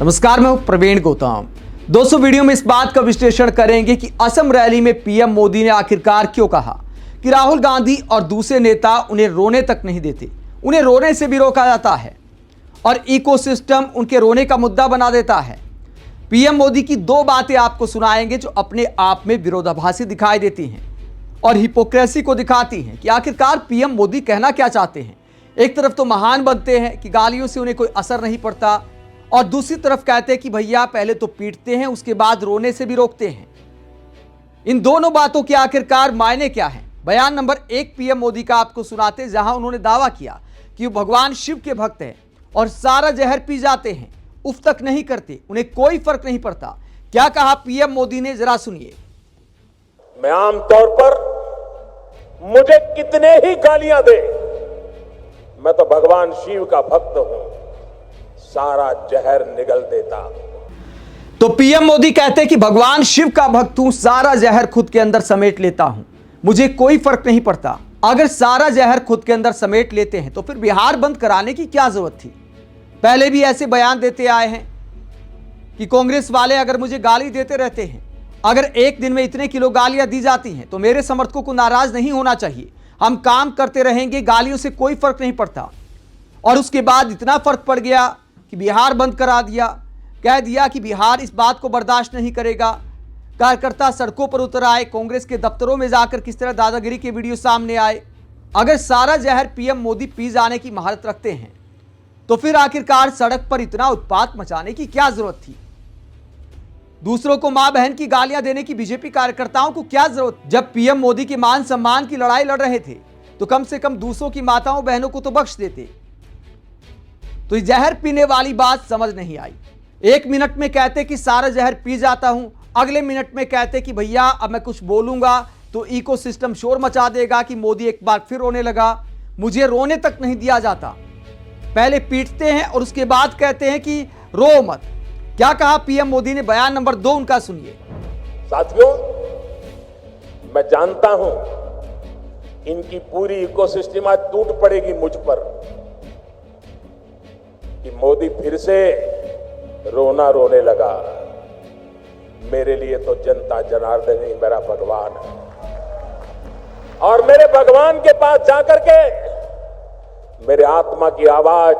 नमस्कार, मैं हूं प्रवीण गौतम। दोस्तों, वीडियो में इस बात का विश्लेषण करेंगे कि असम रैली में पीएम मोदी ने आखिरकार क्यों कहा कि राहुल गांधी और दूसरे नेता उन्हें रोने तक नहीं देते, उन्हें रोने से भी रोका जाता है और इकोसिस्टम उनके रोने का मुद्दा बना देता है। पीएम मोदी की दो बातें आपको सुनाएंगे जो अपने आप में विरोधाभासी दिखाई देती हैं और हिपोक्रेसी को दिखाती हैं कि आखिरकार पीएम मोदी कहना क्या चाहते हैं। एक तरफ तो महान बनते हैं कि गालियों से उन्हें कोई असर नहीं पड़ता और दूसरी तरफ कहते हैं कि भैया पहले तो पीटते हैं, उसके बाद रोने से भी रोकते हैं। इन दोनों बातों के आखिरकार मायने क्या हैं? बयान नंबर 1 पीएम मोदी का आपको सुनाते, जहां उन्होंने दावा किया कि वो भगवान शिव के भक्त हैं और सारा जहर पी जाते हैं, उफ तक नहीं करते, उन्हें कोई फर्क नहीं पड़ता। क्या कहा पीएम मोदी ने, जरा सुनिए। मैं आमतौर पर मुझे कितने ही गालियां दे, मैं तो भगवान शिव का भक्त हूं, सारा जहर निगल देता। तो पीएम मोदी कहते हैं कि भगवान शिव का भक्त हूं, सारा जहर खुद के अंदर समेट लेता हूं, मुझे कोई फर्क नहीं पड़ता। अगर सारा जहर खुद के अंदर समेट लेते हैं तो फिर बिहार बंद कराने की क्या जरूरत थी? पहले भी ऐसे बयान देते आए हैं कि कांग्रेस वाले अगर मुझे गाली देते रहते हैं, अगर एक दिन में इतने किलो गालियां दी जाती हैं तो मेरे समर्थकों को नाराज नहीं होना चाहिए, हम काम करते रहेंगे, गालियों से कोई फर्क नहीं पड़ता। और उसके बाद इतना फर्क पड़ गया कि बिहार बंद करा दिया, कह दिया कि बिहार इस बात को बर्दाश्त नहीं करेगा। कार्यकर्ता सड़कों पर उतर आए, कांग्रेस के दफ्तरों में जाकर किस तरह दादागिरी के वीडियो सामने आए। अगर सारा जहर पीएम मोदी पी जाने की महारत रखते हैं तो फिर आखिरकार सड़क पर इतना उत्पात मचाने की क्या जरूरत थी? दूसरों को मां बहन की गालियां देने की बीजेपी कार्यकर्ताओं को क्या जरूरत? जब पीएम मोदी के मान सम्मान की लड़ाई लड़ रहे थे तो कम से कम दूसरों की माताओं बहनों को तो बख्श देते। तो ये जहर पीने वाली बात समझ नहीं आई। एक मिनट में कहते कि सारा जहर पी जाता हूं, अगले मिनट में कहते कि भैया अब मैं कुछ बोलूंगा तो इकोसिस्टम शोर मचा देगा कि मोदी एक बार फिर रोने लगा। मुझे रोने तक नहीं दिया जाता। पहले पीटते हैं और उसके बाद कहते हैं कि रो मत। क्या कहा पीएम मोदी ने? बयान नंबर 2 उनका सुनिए। साथियों, मैं जानता हूं इनकी पूरी इकोसिस्टम आज टूट पड़ेगी मुझ पर कि मोदी फिर से रोने लगा। मेरे लिए तो जनता जनार्दन ही मेरा भगवान है और मेरे भगवान के पास जाकर के मेरे आत्मा की आवाज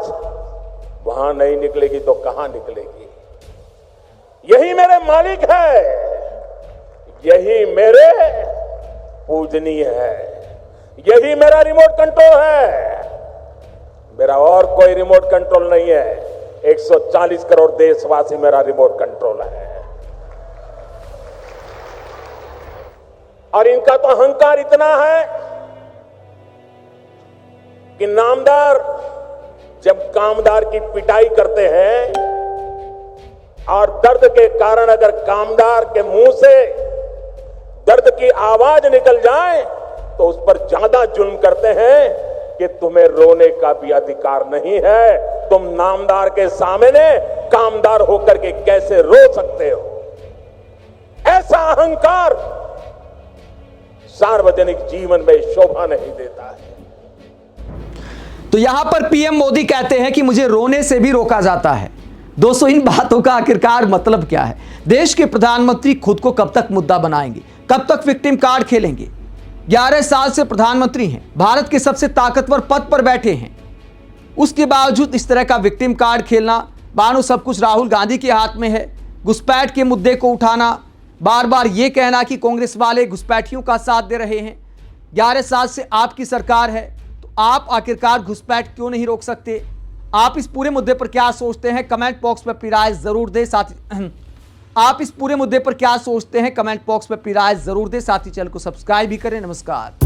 वहां नहीं निकलेगी तो कहां निकलेगी? यही मेरे मालिक है, यही मेरे पूजनीय है, यही मेरा रिमोट कंट्रोल है। मेरा और कोई रिमोट कंट्रोल नहीं है। 140 करोड़ देशवासी मेरा रिमोट कंट्रोल है। और इनका तो अहंकार इतना है कि नामदार जब कामदार की पिटाई करते हैं और दर्द के कारण अगर कामदार के मुंह से दर्द की आवाज निकल जाए तो उस पर ज्यादा जुल्म करते हैं कि तुम्हें रोने का भी अधिकार नहीं है, तुम नामदार के सामने कामदार होकर के कैसे रो सकते हो? ऐसा अहंकार सार्वजनिक जीवन में शोभा नहीं देता है। तो यहां पर पीएम मोदी कहते हैं कि मुझे रोने से भी रोका जाता है। दोस्तों, इन बातों का आखिरकार मतलब क्या है? देश के प्रधानमंत्री खुद को कब तक मुद्दा बनाएंगे? कब तक विक्टिम कार्ड खेलेंगे? 11 साल से प्रधानमंत्री हैं, भारत के सबसे ताकतवर पद पर बैठे हैं, उसके बावजूद इस तरह का विक्टिम कार्ड खेलना, मानो सब कुछ राहुल गांधी के हाथ में है। घुसपैठ के मुद्दे को उठाना, बार बार ये कहना कि कांग्रेस वाले घुसपैठियों का साथ दे रहे हैं। 11 साल से आपकी सरकार है तो आप आखिरकार घुसपैठ क्यों नहीं रोक सकते? आप इस पूरे मुद्दे पर क्या सोचते हैं? कमेंट बॉक्स में अपनी राय जरूर दें। साथ ही आप इस पूरे मुद्दे पर क्या सोचते हैं? कमेंट बॉक्स में अपनी राय जरूर दें। साथ ही चैनल को सब्सक्राइब भी करें। नमस्कार।